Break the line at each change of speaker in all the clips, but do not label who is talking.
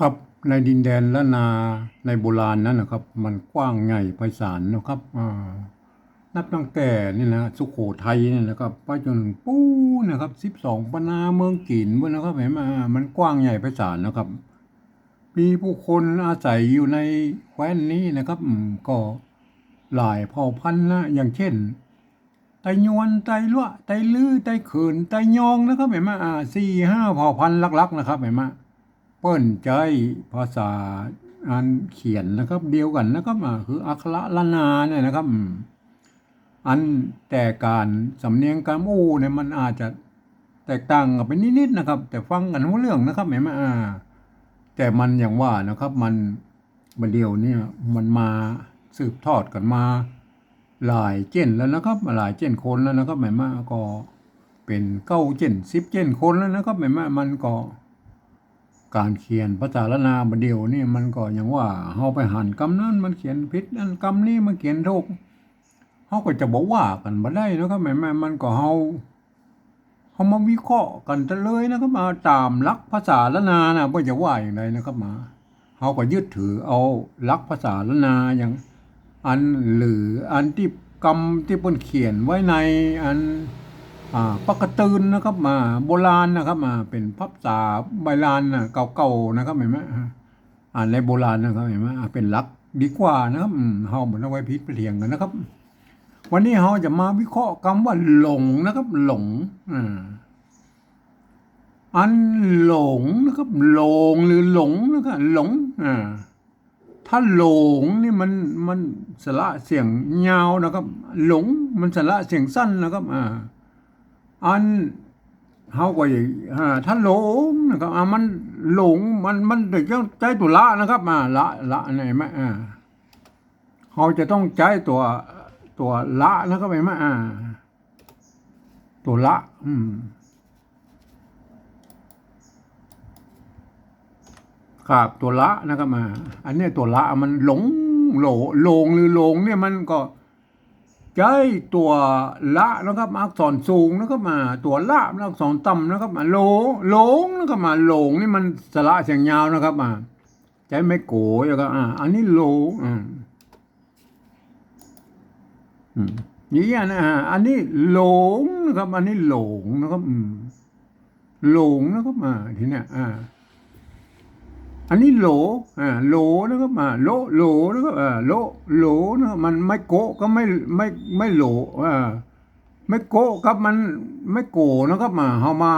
ครับในดินแดนละนาในโบราณนั้นนะครับมันกว้างใหญ่ไพศาลนะครับนับตั้งแต่นี่นะสุโขทัยนี่นะครับไปจนถึงปู้นะครับ12ปนาเมืองกีนพวกนะครับเห็นไหมมันกว้างใหญ่ไพศาลนะครับมีผู้คนอาศัยอยู่ในแคว้นนี้นะครับก็หลายเผ่าพันธุ์นะอย่างเช่นไตยวนไตลั่วไตลื้อไตเขินไตยองนะครับเห็นไหม4-5เผ่าพันธุ์ลักๆนะครับเห็นไหม เปิ้นใจภาษาอันเขียนนะครับเดียวกันนะครับคืออักขระละนาเนี่ยนะครับอันแต่การสำเนียงการอู้เนี่ยมันอาจจะแตกต่างกันไปนิดๆนะครับแต่ฟังกันรู้เรื่องนะครับเห็นไหมแต่มันอย่างว่านะครับมันเดียวเนี่ยมันมาสืบทอดกันมาหลายเจนแล้วนะครับหลายเจนคนแล้วนะครับหมายมาก็เป็น9 เจน10 เจนคนแล้วนะครับหมายมามันก็ การเขียนภาษาละนาบเดียวนี่มันก็อย่างว่าเฮาไปหันคำนั้นมันเขียนผิดนั่นคำนี้มันเขียนถูกเฮาก็จะบอกว่ากันบ่ได้นะครับแม่มันก็เฮามาวิเคราะห์กันซะเลยนะครับมาตามหลักภาษาละนานะบ่จะว่าอย่างไรนะครับมาเฮาก็ยึดถือเอาหลักภาษาละนาอย่างอันหรืออันที่คำที่เพิ่นเขียนไว้ในอัน ปกตืนนะครับมาโบราณนะครับมาเป็นภาษาใบลานนะเก่าๆนะครับเห็นไหมในโบราณนะครับเห็นไหมเป็นหลักดีกว่านะครับเฮาเหมือนเอาไว้พิจเถียงกันนะครับวันนี้เฮาจะมาวิเคราะห์คำว่าหลงนะครับหลงอันหลงนะครับหลงหรือหลงนะครับหลงถ้าหลงนี่มันสระเสียงยาวนะครับหลงมันสระเสียงสั้นนะครับอันเฮาก็อย่างถ้าหลงนะครับมันหลงมันถึงต้องใช้ตัวละนะครับละไหนไหมเฮาจะต้องใช้ตัวละนะครับเห็นไหมตัวละครับตัวละนะครับอันนี้ตัวละมันหลงโหลงหรือหลงเนี่ยมันก็ใช้ตัวละนะครับอักษรสูงนะครับตัวละอักษรต่ำนะครับโหลงนะครับโหลงนี่มันสระเสียงยาวนะครับใช้ไม่โกยนะครับอันนี้โหลงอย่างนี้นะอันนี้หลงนะครับอันนี้หลงนะครับหลงนะครับทีเนี้ยอันนี้โหลโหลนะครับโหลนะครับโหลนะครับมันไม่โกะก็ไม่โหลไม่โกะครับมันไม่โกนะครับเฮามา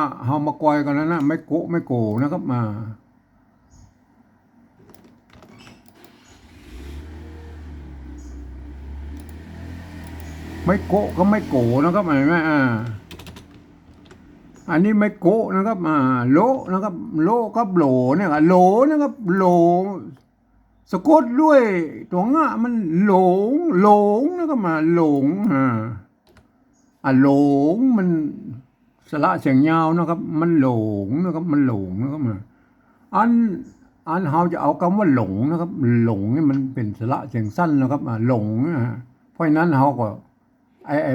กอยกันแล้วนะไม่โกะไม่โกนะครับไม่โกะก็ไม่โกนะครับเห็นไหมอันนี้ไม่โกะนะครับโลนะครับโลกับโหลเนี่ยโหลนะครับโหลสะกดด้วยตัวงะมันหลงนะครับหลงหลงมันสระเสียงยาวนะครับมันหลงนะครับมันหลงนะครับอันเราจะเอาคำว่าหลงนะครับหลงนี่มันเป็นสระเสียงสั้นนะครับหลงเพราะฉะนั้นเราก็ไอ้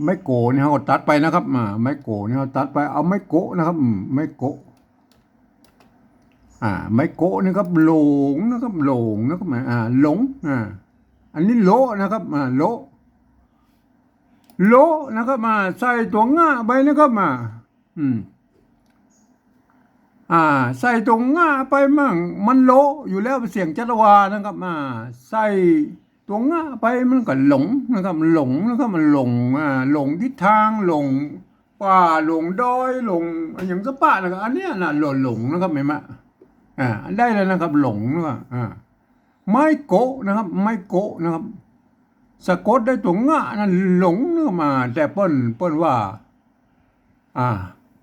ไม่โกเนี่ยเขาตัดไปนะครับไม่โกเนี่ยเขาตัดไปเอาไม่โกนะครับไม่โกไม่โกนี่ครับหลงนะครับหลงนะครับหลงอันนี้โลนะครับโลนะครับใส่ตัวง่าไปนะครับใส่ตรงง่าไปมั่งมันโลอยู่แล้วเสียงจัตวานะครับใส่ตัวง่าไปมันก็หลงนะครับหลงนะครับมันหลงหลงทิศทางหลงป่าหลงดอยหลงอย่างสปะนะครับอันเนี้ยหลงนะครับเห็นไหมได้เลยนะครับหลงนะครับไม่โกะนะครับไม่โกะนะครับสะกดได้ตัวง่านั่นหลงเนื้อมาแต่เปิ้นว่า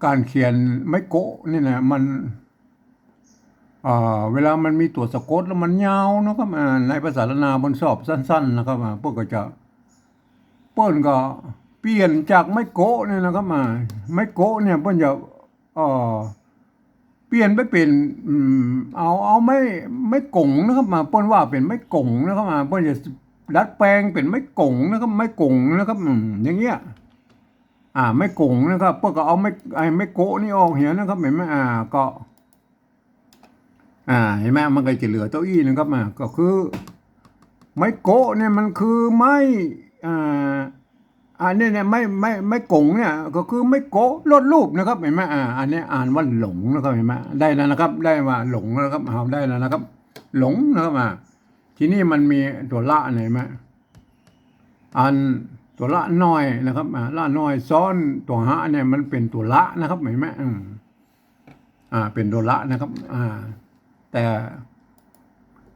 การเขียนไม่โกะนี่นะมันเวลามันมีตัวสะกดแล้วมันยาวนะครับในภาษาละนาบนสอบสั้นๆนะครับเปิ้นก็เปลี่ยนจากไม่โกะเนี่ยนะครับไม่โกะเนี่ยเปิ้นจะเปลี่ยนไปเป็นเอาไม่กงนะครับเปิ้นว่าเป็นไม่กงนะครับเปิ้นจะดัดแปลงเป็นไม่กงนะครับไม่กงนะครับอย่างเงี้ยไม่กงนะครับเปิ้นก็เอาไม่โกะนี่ออกเหียนะครับเห็นไหมก็ เห็นไหมมันก็จะเหลือเก้าอี้นะครับก็คือไม้โกะเนี่ยมันคือไม้อ่าอันนี้เนี่ยไม่กงเนี่ยก็คือไม่โกะลดรูปนะครับเห็นไหมอันนี้อ่านว่าหลงนะครับเห็นไหมได้แล้วนะครับได้ว่าหลงแล้วครับเอาได้แล้วนะครับหลงนะครับทีนี้มันมีตัวละเห็นไหมอันตัวละน้อยนะครับละน้อยซ้อนตัวหะเนี่ยมันเป็นตัวละนะครับเห็นไหมเป็นตัวละนะครับแต่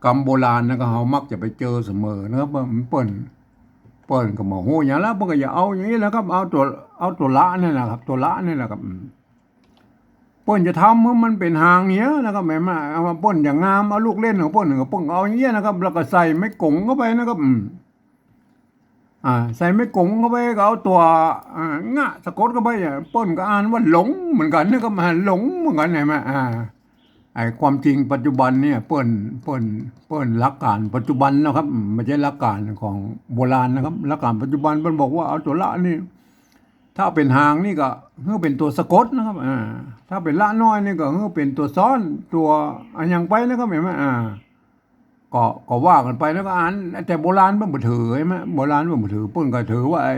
กรรมโบราณนะครับเขามักจะไปเจอเสมอนะครับว่ามันเปิ่นก็บอกโหอย่างแล้วเปิ่นก็อย่าเอาอย่างนี้แล้วครับเอาตัวละนี่แหละครับตัวละนี่แหละครับเปิ่นจะทำเมื่อมันเป็นหางเนี้ยนะครับแม่มาเอามาเปิ่นอย่างงามเอาลูกเล่นของเปิ่นก็เปิ่นเอาอย่างเงี้ยนะครับแล้วก็ใส่ไม่กงเข้าไปนะครับใส่ไม่กงเข้าไปก็เอาตัวงะสะกดเข้าไปเปิ่นก็อ่านว่าหลงเหมือนกันนะครับหลงเหมือนกันเห็นไหมไอ้ความจริงปัจจุบันเนี่ยเปิ้นหลักการปัจจุบันนะครับไม่ใช่หลักการของโบราณนะครับหลักการปัจจุบันเปิ้นบอกว่าเอาตัวละนี่ถ้าเป็นหางนี่ก็เพื่อเป็นตัวสะกดนะครับถ้าเป็นละน้อยนี่ก็เพื่อเป็นตัวซ้อนตัวอันยังไปนะครับเห็นไหมก็ว่ากันไปแล้วก็อ่านแต่โบราณเปิ้นบ่ถือใช่ไหมโบราณเปิ้นบ่ถือเปิ้นก็ถือว่าไอ้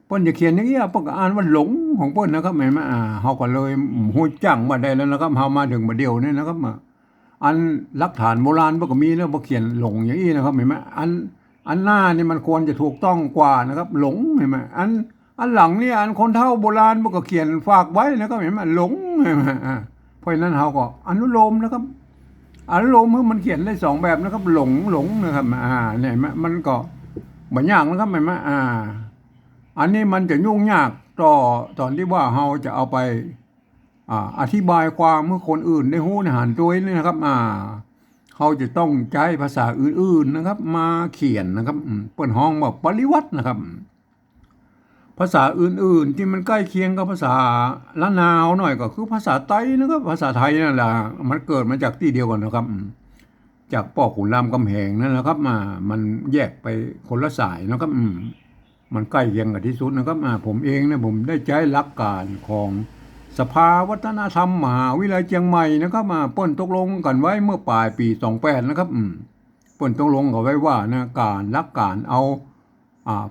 เปิ้นจะเขียนอย่างเงี้ยเปิ้นก็อ่านว่าหลงของเปิ้นนะครับเห็นไหมเฮาก็เลยฮู้จังมาได้แล้วนะครับเฮามาถึงบัดเดียวนี่นะครับอันหลักฐานโบราณมันก็มีแล้วบ่เขียนหลงอย่างนี้นะครับเห็นไหมอันหน้านี่มันควรจะถูกต้องกว่านะครับหลงเห็นไหมอันหลังนี่อันคนเฒ่าโบราณมันก็เขียนฝากไว้นะครับเห็นไหมหลงเห็นไหมเพราะฉะนั้นเฮาก็อนุโลมนะครับอนุโลมคือมันเขียนได้สองแบบนะครับหลงนะครับเนี่ยมันก็บ่ยากนะครับเห็นไหมอันนี้มันจะยุ่งยากตอนที่ว่าเฮาจะเอาไปอธิบายความเมื่อคนอื่นได้รู้ในหันตัวนี่นะครับเขาจะต้องใช้ภาษาอื่นๆนะครับ มาเขียนนะครับเปิดห้องว่าปริวัตินะครับ ภาษาอื่นๆที่มันใกล้เคียงกับภาษาละนาวหน่อยก็คือภาษาไต้นะครับภาษาไทยนั่นแหละมันเกิดมาจากที่เดียวกันนะครับ จากป่อขุนรามคำแหงนั่นแหละครับมันแยกไปคนละสายนะครับมันใกล้เคียงกันที่สุดนะครับผมเองเนี่ยผมได้ใช้หลักการของสภาวัฒนธรรมมหาวิทยาลัยเชียงใหม่นะครับเปิ้นตกลงกันไว้เมื่อปลายปี28นะครับเปิ้นตกลงกันไว้ว่านะการหลักการเอา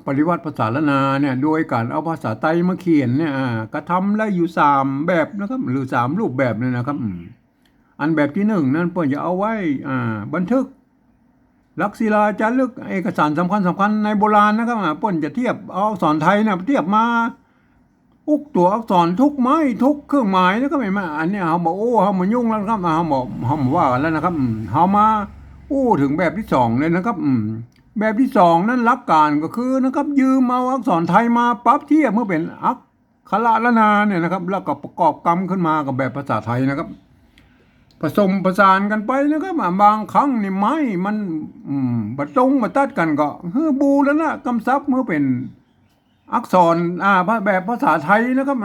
ปริวัติภาษาละนาเนี่ยโดยการเอาภาษาไทยมาเขียนเนี่ยกระทำได้อยู่3แบบนะครับหรือ3รูปแบบเลยนะครับอันแบบที่1นั้นเปิ้นจะเอาไว้บันทึกลักษิลาจารึกเอกสารสำคัญในโบราณนะครับเปิ้นจะเทียบเอาอักษรไทยเนี่ยเทียบมาทุกตัวอักษรทุกไม้ทุกเครื่องหมายนะครับเห็นไหมอันนี้เฮาบอกเฮามายุ่งแล้วครับเฮาบอกว่ากันแล้วนะครับเฮามาถึงแบบที่2เลยนะครับแบบที่2นั้นหลักการก็คือนะครับยืมเอาอักษรไทยมาปรับเทียบเมื่อเป็นอักขระละนาเนี่ยนะครับแล้วก็ประกอบกรรมขึ้นมากับแบบภาษาไทยนะครับผสมผสานกันไปนะครับบางครั้งนี่ไม้มันบัดตรงมาตัดกันก็บูแล้วนะกำซับเมื่อเป็นอักษรแบบภาษาไทยนะครับ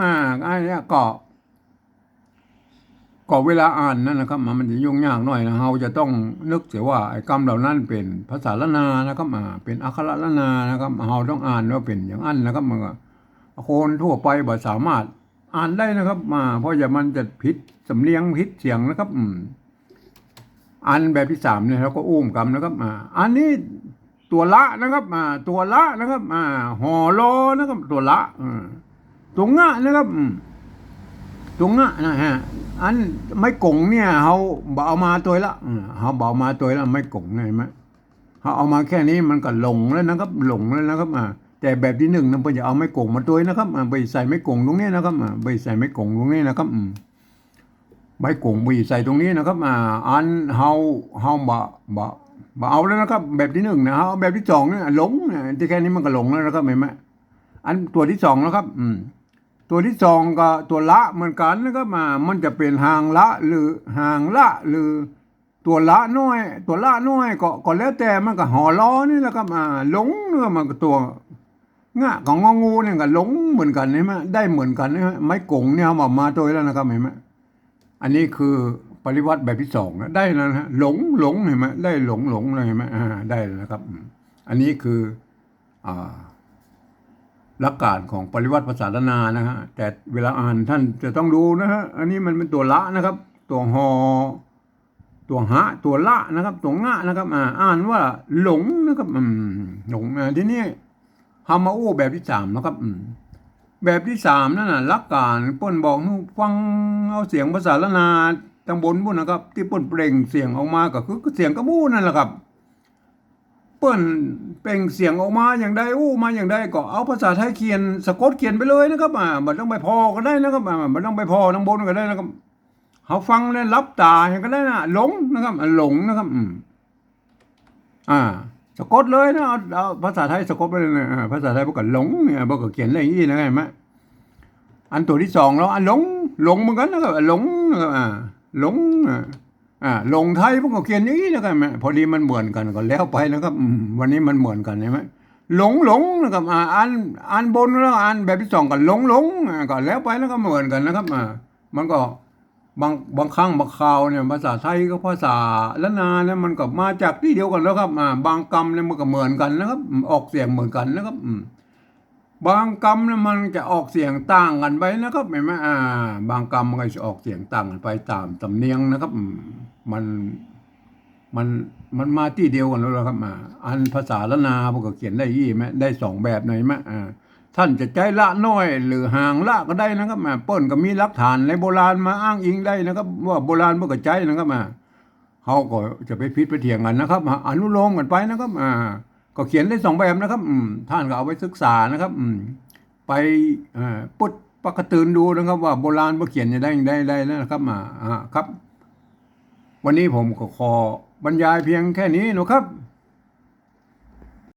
อันนี้ก็เวลาอ่านนั่นนะครับมันจะยุ่งยากหน่อยนะเราจะต้องนึกเสียว่าไอ้คำเหล่านั้นเป็นภาษาละนานะครับเป็นอักขระละนานะครับเราต้องอ่านว่าเป็นอย่างนั้นนะครับมันก็คนทั่วไปบ่สามารถอ่านได้นะครับเพราะอย่ามันจะผิดสำเนียงผิดเสียงนะครับอันแบบที่3เนี่ยเราก็อุ้มกำนะครับอันนี้ตัวละนะครับตัวละนะครับหอลอนะครับตัวละตัวงะนะครับตัวงะนะฮะอันไม่กงเนี่ยเขาเอามาตัวละเขาเอามาตัวละไม่กงเห็นไหมเขาเอามาแค่นี้มันก็หลงแล้วนะครับหลงแล้วนะครับแต่แบบที่1นั่นเพื่อจะเอาไม่กงมาตัวนะครับไปใส่ไม่กงตรงนี้นะครับไปใส่ไม่กงตรงนี้นะครับใบกงไปใส่ตรงนี้นะครับอันเขาบ่เอาแล้วนะครับแบบที่1นะเอาแบบที่2เนี่ยหลงที่แค่นี้มันก็หลงแล้วนะครับเห็นไหมอันตัวที่2นะครับตัวที่2ก็ตัวละเหมือนกันนะครับมันจะเป็นหางละหรือหางละหรือตัวละน้อยตัวละน้อยก็แล้วแต่มันก็หอล้อนี่แหละครับหลงเนี่ยมันก็ตัวงะของงองูเนี่ยก็หลงเหมือนกันใช่ไหมได้เหมือนกันนะไม้กงเนี่ยเอามาตัวแล้วนะครับเห็นไหมอันนี้คือปริวัติแบบที่2นะได้แล้วนะหลงเห็นไหมได้หลงเลยเห็นไหมได้แล้วนะครับอันนี้คือหลักการของปริวัติภาษาละนานะฮะแต่เวลาอ่านท่านจะต้องดูนะฮะอันนี้มันเป็นตัวละนะครับตัวหอ ตัวหะตัวละนะครับตัวงะนะครับอ่านว่าหลงนะครับหลงทีนี้ฮามาโอแบบที่สามนะครับแบบที่สามนั่นน่ะหลักการเปิ้นบอกให้ฟังเอาเสียงภาษาละนาตังบนพุ่นนะครับที่เปิ้นเปล่งเสียงออกมาก็คือเสียงกระมู้นั่นแหละครับเปิ้นเปล่งเสียงออกมาอย่างใดมาอย่างใดก็เอาภาษาไทยเขียนสะกดเขียนไปเลยนะครับบ่ต้องไปพอก็ได้นะครับบ่ต้องไปพอตังบนก็ได้นะครับเขาฟังแล้วรับตาเห็นก็ได้นะหลงนะครับหลงนะครับสะกดเลยนะเอาภาษาไทยสะกดไปเลยนะภาษาไทยพวกก็หลงเนี่ยพวกก็เขียนอะไรอย่างนี้นะเห็นไหมอันตัวที่สองแล้วหลงเหมือนกันนะครับหลงนะครับหลงหลงไทยพวกก็เขียนอย่างนี้นะครับพอดีมันเหมือนกันก็แล้วไปนะครับวันนี้มันเหมือนกันใช่ไหมหลงนะครับอ่านบนแล้วอ่านแบบที่สองก็หลงก็แล้วไปแล้วก็เหมือนกันนะครับมันก็บางครั้งบางคราวเนี่ยภาษาไทยกับภาษาละนาเนี่ยมันก็มาจากที่เดียวกันแล้วครับบางคำเนี่ยมันก็เหมือนกันนะครับออกเสียงเหมือนกันนะครับบางคำเนี่ยมันจะออกเสียงต่างกันไปนะครับเห็นไหมบางคำมันก็จะออกเสียงต่างกันไปตามสำเนียงนะครับมันมันมาที่เดียวกันแล้วครับอันภาษาละนาพวกก็เขียนได้ยี่ไหมได้สองแบบหน่อยไหมท่านจะใจละน้อยหรือห่างละก็ได้นะครับเปิ้นก็มีหลักฐานในโบราณมาอ้างอิงได้นะครับว่าโบราณพวกก็ใจนะครับเขาก็จะไปพิดไปเถียงกันนะครับอนุโลมกันไปนะครับก็เขียนได้สองแบบนะครับท่านก็เอาไปศึกษานะครับไปปุดปกตื่นดูนะครับว่าโบราณพวกเขียนจะได้นะครับครับวันนี้ผมก็ขอบรรยายเพียงแค่นี้นะครับ